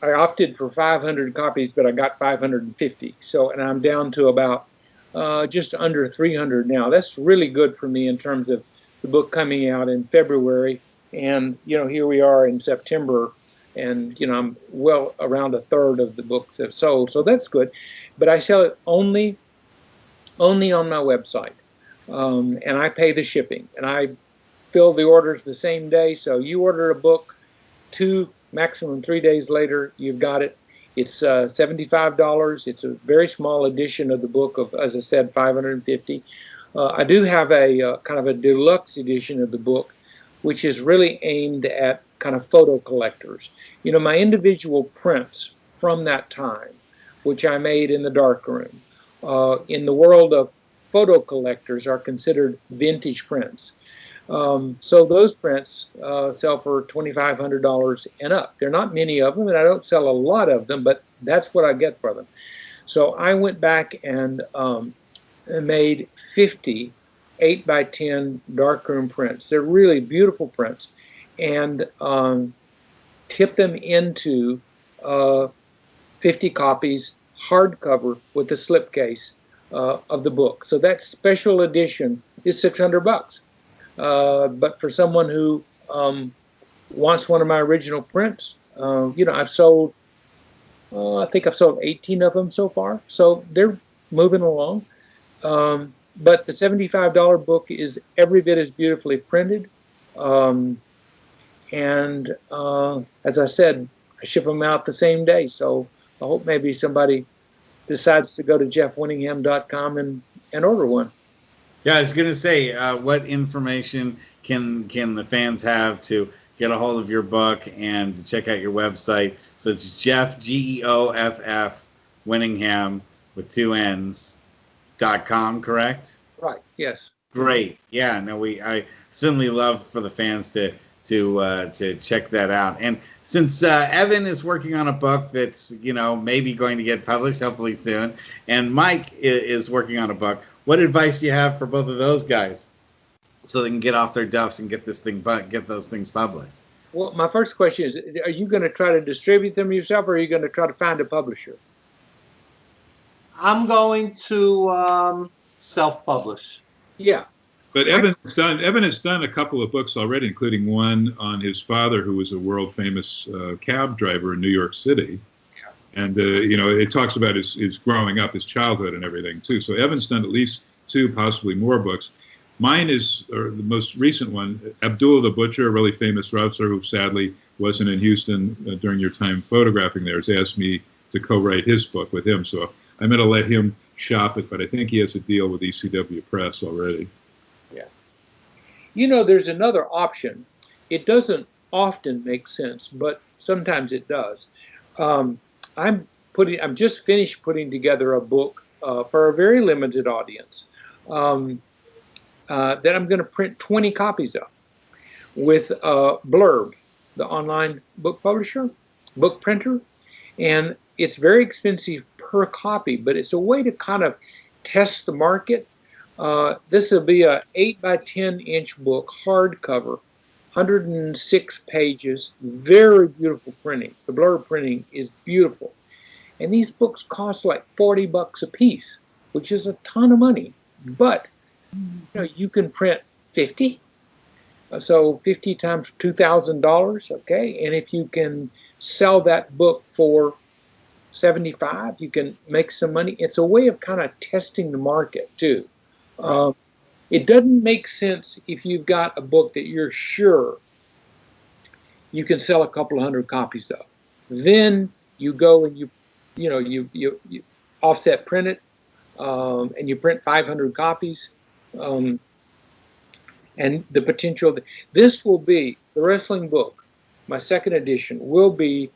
opted for 500 copies, but I got 550. So, and I'm down to about just under 300 now. That's really good for me in terms of the book coming out in February. And, here we are in September, and, I'm well around a third of the books have sold. So that's good. But I sell it only on my website. And I pay the shipping. And I fill the orders the same day. So you order a book, 2, maximum 3 days later, you've got it. It's $75. It's a very small edition of the book of, as I said, 550. I do have a kind of a deluxe edition of the book, which is really aimed at kind of photo collectors. My individual prints from that time, which I made in the darkroom, in the world of photo collectors are considered vintage prints. So those prints sell for $2,500 and up. There are not many of them, and I don't sell a lot of them, but that's what I get for them. So I went back and made 50 8x10 darkroom prints. They're really beautiful prints, and tip them into 50 copies hardcover with the slipcase of the book. So that special edition is $600. But for someone who wants one of my original prints, I've sold, I think I've sold 18 of them so far. So they're moving along. But the $75 book is every bit as beautifully printed. And as I said, I ship them out the same day. So I hope maybe somebody decides to go to geoffwinningham.com and order one.
Yeah, I was going to say, what information can the fans have to get a hold of your book and to check out your website? So it's Geoff, Geoff, Winningham with 2 N's.com, correct?
Right. Yes.
Great. Yeah. No, I certainly love for the fans to check that out. And since Evan is working on a book that's maybe going to get published hopefully soon, and Mike is working on a book, what advice do you have for both of those guys so they can get off their duffs and get those things published?
Well, my first question is: are you going to try to distribute them yourself, or are you going to try to find a publisher?
I'm going to self-publish.
Yeah.
But Evan has done a couple of books already, including one on his father, who was a world famous cab driver in New York City. Yeah. And it talks about his growing up, his childhood, and everything too. So Evan's done at least 2, possibly more books. Mine is the most recent one. Abdul the Butcher, a really famous wrestler who sadly wasn't in Houston during your time photographing there, has asked me to co-write his book with him. So I'm going to let him shop it, but I think he has a deal with ECW Press already.
Yeah. There's another option. It doesn't often make sense, but sometimes it does. I'm just finished putting together a book for a very limited audience that I'm going to print 20 copies of with Blurb, the online book printer, and it's very expensive per copy, but it's a way to kind of test the market. This will be a 8x10-inch book, hardcover, 106 pages, very beautiful printing. The Blurb printing is beautiful. And these books cost like $40 a piece, which is a ton of money. But you can print 50. So 50 times $2,000, okay? And if you can sell that book for 75, you can make some money. It's a way of kind of testing the market too. It doesn't make sense if you've got a book that you're sure you can sell a couple of hundred copies of. Then you go and you offset print it, and you print 500 copies. And the potential, this will be, the wrestling book, my second edition, will be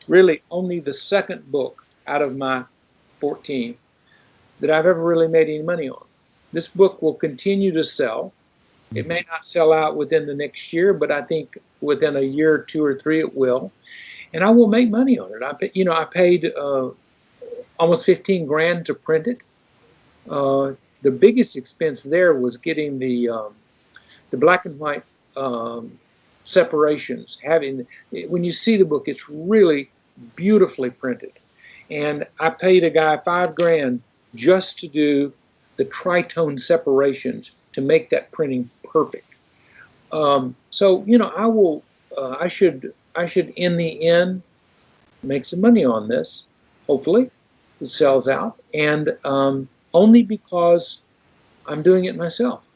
really only the second book out of my 14 that I've ever really made any money on. This book will continue to sell. It may not sell out within the next year, but I think within a year, 2 or 3, it will, and I will make money on it. I paid almost 15 grand to print it. The biggest expense there was getting the black and white separations. When you see the book, it's really beautifully printed, and I paid a guy 5 grand just to do the tritone separations to make that printing perfect. So I will. I should in the end make some money on this. Hopefully, it sells out, and only because I'm doing it myself.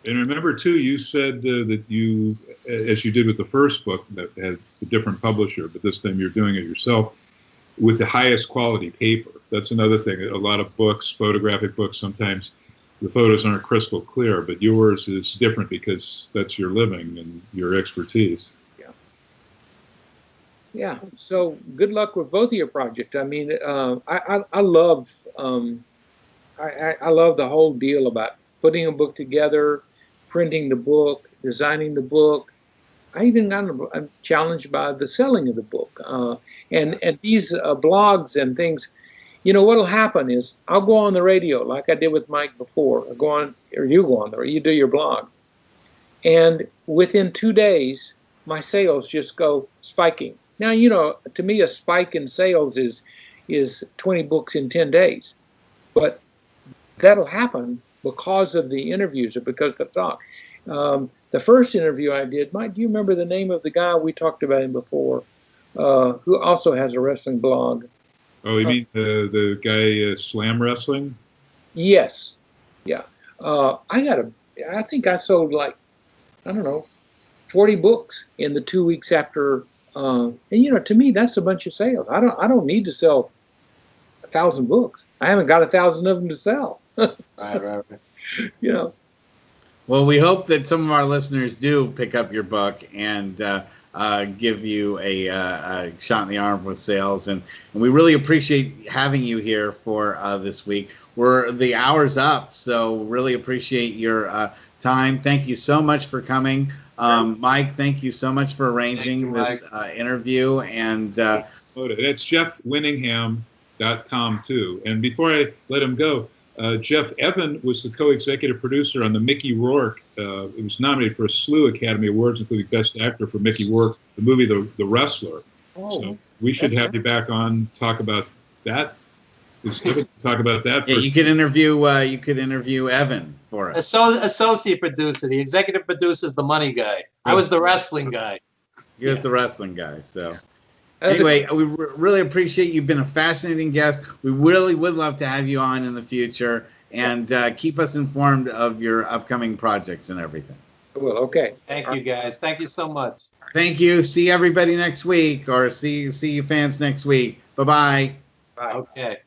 And remember, too, you said that you, as you did with the first book, that had a different publisher, but this time you're doing it yourself with the highest quality paper. That's another thing. A lot of books, photographic books, sometimes the photos aren't crystal clear, but yours is different because that's your living and your expertise.
Yeah. So good luck with both of your projects. I mean, I love I love the whole deal about putting a book together, printing the book, designing the book. I even got challenged by the selling of the book. And these blogs and things, what'll happen is I'll go on the radio like I did with Mike before, you go on there, you do your blog. And within 2 days, my sales just go spiking. Now, to me, a spike in sales is 20 books in 10 days. But that'll happen because of the interviews or because of the talk. The first interview I did, Mike, do you remember the name of the guy? We talked about him before, who also has a wrestling blog.
Oh, you mean the guy Slam Wrestling?
Yes. Yeah. I think I sold 40 books in the 2 weeks after. And to me, that's a bunch of sales. I don't need to sell 1,000 books. I haven't got 1,000 of them to sell.
Right.
Well, we hope that some of our listeners do pick up your book and give you a shot in the arm with sales. And we really appreciate having you here for this week. The hour's up, so really appreciate your time. Thank you so much for coming. Mike, thank you so much for arranging this interview. And
it's JeoffWinningham.com too. And before I let him go, Jeff Evan was the co-executive producer on the Mickey Rourke. It was nominated for a slew of Academy Awards, including Best Actor for Mickey Rourke, the movie The Wrestler. So we should have you back on, talk about that. Talk about that.
Yeah, you could interview Evan for us.
Associate producer. The executive producer is the money guy. I was the wrestling guy.
He was the wrestling guy. So anyway, we really appreciate you've been a fascinating guest. We really would love to have you on in the future and keep us informed of your upcoming projects and everything.
Well, okay.
Thank you, guys. Thank you so much.
Thank you. See everybody next week, or see you fans next week. Bye-bye.
Bye.
Okay.